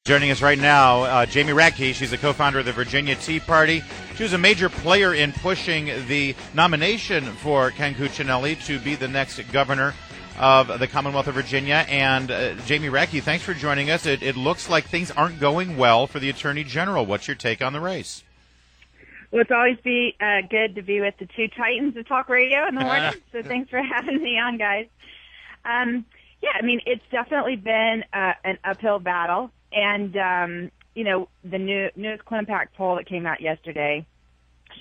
Joining us right now, Jamie Radtke. She's the co-founder of the Virginia Tea Party. She was a major player in pushing the nomination for Ken Cuccinelli to be the next governor of the Commonwealth of Virginia. And Jamie Radtke, thanks for joining us. It looks like things aren't going well for the Attorney General. What's your take on the race? Well, it's always good to be with the two titans of talk radio in the morning. So thanks for having me on, guys. Yeah, I mean, it's definitely been an uphill battle. And, the newest Climpact poll that came out yesterday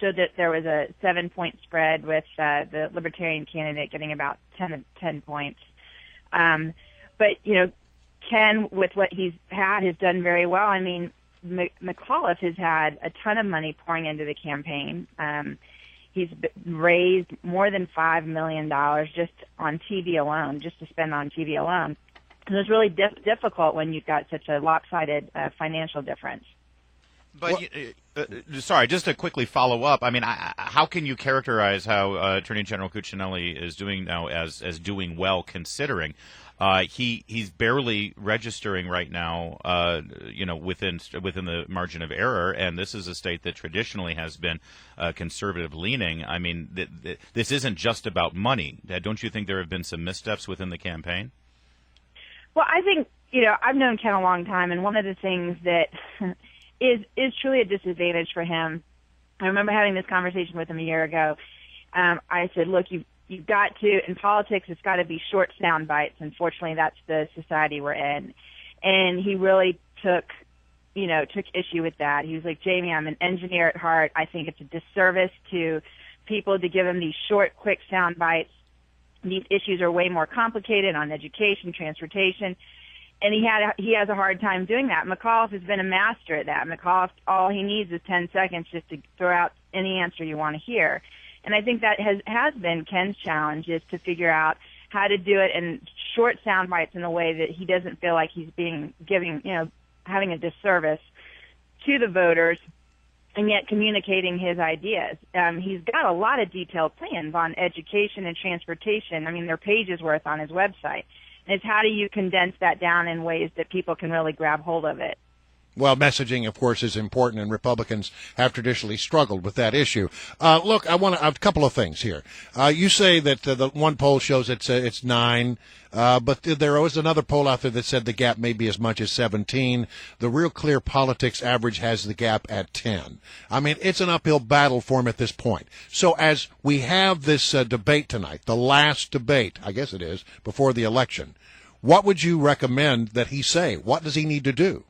showed that there was a 7-point spread with the Libertarian candidate getting about 10 points. But, Ken, with what he's had, has done very well. I mean, McAuliffe has had a ton of money pouring into the campaign. He's raised more than $5 million just on TV alone, just to spend on TV alone. And it's really difficult when you've got such a lopsided financial difference. But, sorry, just to quickly follow up, I mean, how can you characterize how Attorney General Cuccinelli is doing now as doing well, considering he's barely registering right now, within the margin of error, and this is a state that traditionally has been conservative leaning. I mean, this isn't just about money. Don't you think there have been some missteps within the campaign? Well, I think, I've known Ken a long time, and one of the things that is truly a disadvantage for him, I remember having this conversation with him a year ago. I said, look, you've got to, in politics, it's got to be short sound bites. Unfortunately, that's the society we're in. And he really took issue with that. He was like, Jamie, I'm an engineer at heart. I think it's a disservice to people to give him these short, quick sound bites. These issues are way more complicated on education, transportation, and he has a hard time doing that. McAuliffe has been a master at that. McAuliffe, all he needs is 10 seconds just to throw out any answer you want to hear. And I think that has been Ken's challenge, is to figure out how to do it in short sound bites in a way that he doesn't feel like he's having a disservice to the voters, and yet communicating his ideas. He's got a lot of detailed plans on education and transportation. I mean, they're pages worth on his website. And it's how do you condense that down in ways that people can really grab hold of it? Well, messaging, of course, is important, and Republicans have traditionally struggled with that issue. Look, a couple of things here. You say that the one poll shows it's 9, but there was another poll out there that said the gap may be as much as 17. The Real Clear Politics average has the gap at 10. I mean, it's an uphill battle for him at this point. So as we have this debate tonight, the last debate, I guess it is, before the election, what would you recommend that he say? What does he need to do?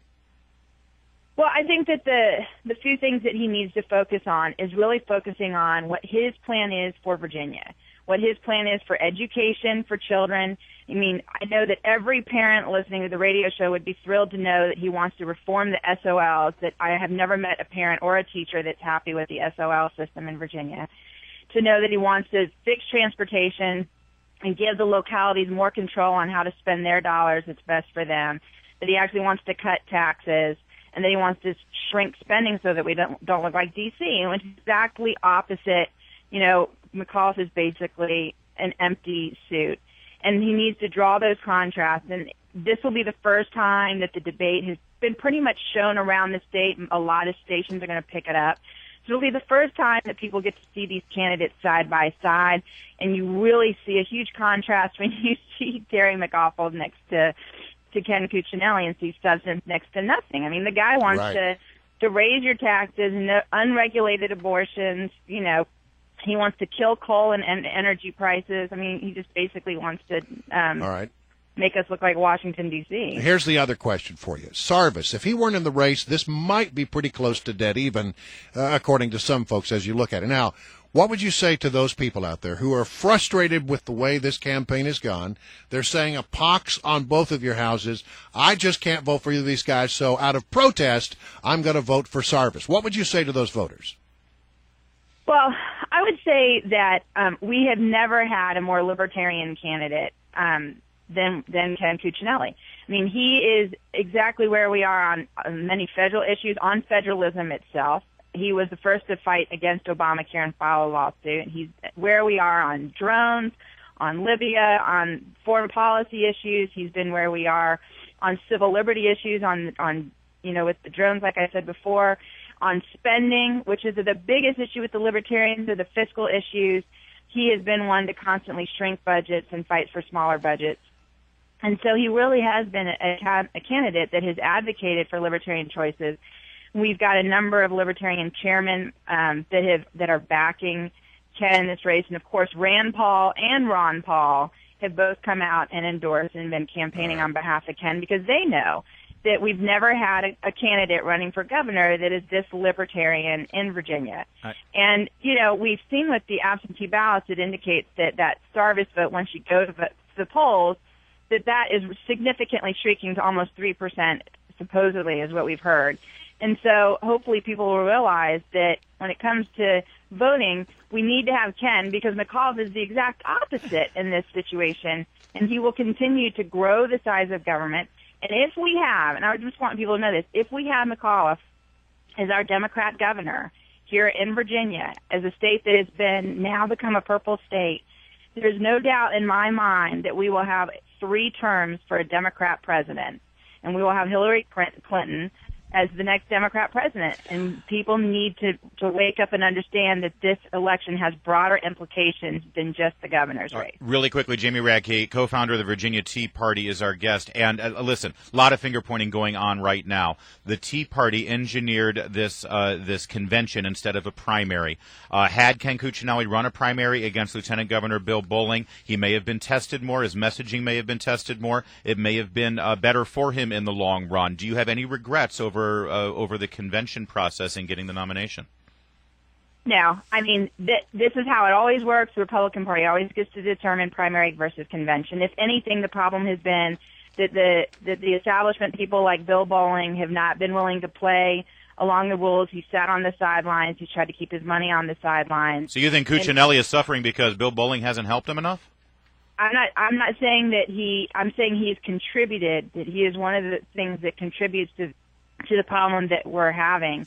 Well, I think that the few things that he needs to focus on is really focusing on what his plan is for Virginia, what his plan is for education for children. I mean, I know that every parent listening to the radio show would be thrilled to know that he wants to reform the SOLs, that I have never met a parent or a teacher that's happy with the SOL system in Virginia, to know that he wants to fix transportation and give the localities more control on how to spend their dollars that's best for them, that he actually wants to cut taxes, and then he wants to shrink spending so that we don't look like D.C. And it's exactly opposite. McAuliffe is basically an empty suit, and he needs to draw those contrasts. And this will be the first time that the debate has been pretty much shown around the state. A lot of stations are going to pick it up. So it'll be the first time that people get to see these candidates side by side, and you really see a huge contrast when you see Terry McAuliffe next to Ken Cuccinelli and see substance next to nothing. I mean, the guy wants to raise your taxes, unregulated abortions, he wants to kill coal and energy prices. I mean, he just basically wants to make us look like Washington, D.C. Here's the other question for you. Sarvis, if he weren't in the race, this might be pretty close to dead even, according to some folks as you look at it. Now, what would you say to those people out there who are frustrated with the way this campaign has gone? They're saying a pox on both of your houses. I just can't vote for either of these guys, so out of protest, I'm going to vote for Sarvis. What would you say to those voters? Well, I would say that we have never had a more libertarian candidate than Ken Cuccinelli. I mean, he is exactly where we are on many federal issues, on federalism itself. He was the first to fight against Obamacare and file a lawsuit. He's where we are on drones, on Libya, on foreign policy issues. He's been where we are on civil liberty issues, on with the drones, like I said before, on spending, which is the biggest issue with the libertarians, are the fiscal issues. He has been one to constantly shrink budgets and fight for smaller budgets. And so he really has been a candidate that has advocated for libertarian choices. We've got a number of libertarian chairmen that are backing Ken in this race. And, of course, Rand Paul and Ron Paul have both come out and endorsed and been campaigning on behalf of Ken because they know that we've never had a candidate running for governor that is this libertarian in Virginia. And, we've seen with the absentee ballots, it indicates that Starvis vote, once you go to the polls, that is significantly shrinking to almost 3%, supposedly, is what we've heard. And so hopefully people will realize that when it comes to voting, we need to have Ken because McAuliffe is the exact opposite in this situation, and he will continue to grow the size of government. And if we have, and I just want people to know this, if we have McAuliffe as our Democrat governor here in Virginia, as a state that has now become a purple state, there's no doubt in my mind that we will have 3 terms for a Democrat president, and we will have Hillary Clinton as the next Democrat president. And people need to wake up and understand that this election has broader implications than just the governor's race. Really quickly, Jamie Radtke, co-founder of the Virginia Tea Party, is our guest. And listen, a lot of finger-pointing going on right now. The Tea Party engineered this convention instead of a primary. Had Ken Cuccinelli run a primary against Lieutenant Governor Bill Bolling, he may have been tested more. His messaging may have been tested more. It may have been better for him in the long run. Do you have any regrets over the convention process and getting the nomination? No. I mean, this is how it always works. The Republican Party always gets to determine primary versus convention. If anything, the problem has been that the establishment people like Bill Bolling have not been willing to play along the rules. He sat on the sidelines. He tried to keep his money on the sidelines. So you think Cuccinelli is suffering because Bill Bolling hasn't helped him enough? I'm not saying that I'm saying he's contributed, that he is one of the things that contributes to the problem that we're having.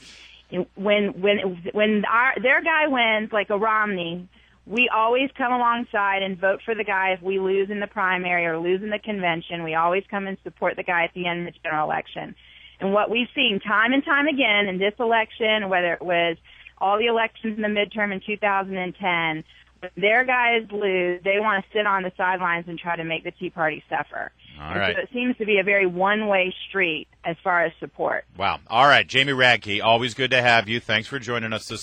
When their guy wins, like a Romney, we always come alongside and vote for the guy if we lose in the primary or lose in the convention. We always come and support the guy at the end of the general election. And what we've seen time and time again in this election, whether it was all the elections in the midterm in 2010, when their guys lose, they want to sit on the sidelines and try to make the Tea Party suffer. All right. So it seems to be a very one-way street as far as support. Wow. All right. Jamie Radtke, always good to have you. Thanks for joining us this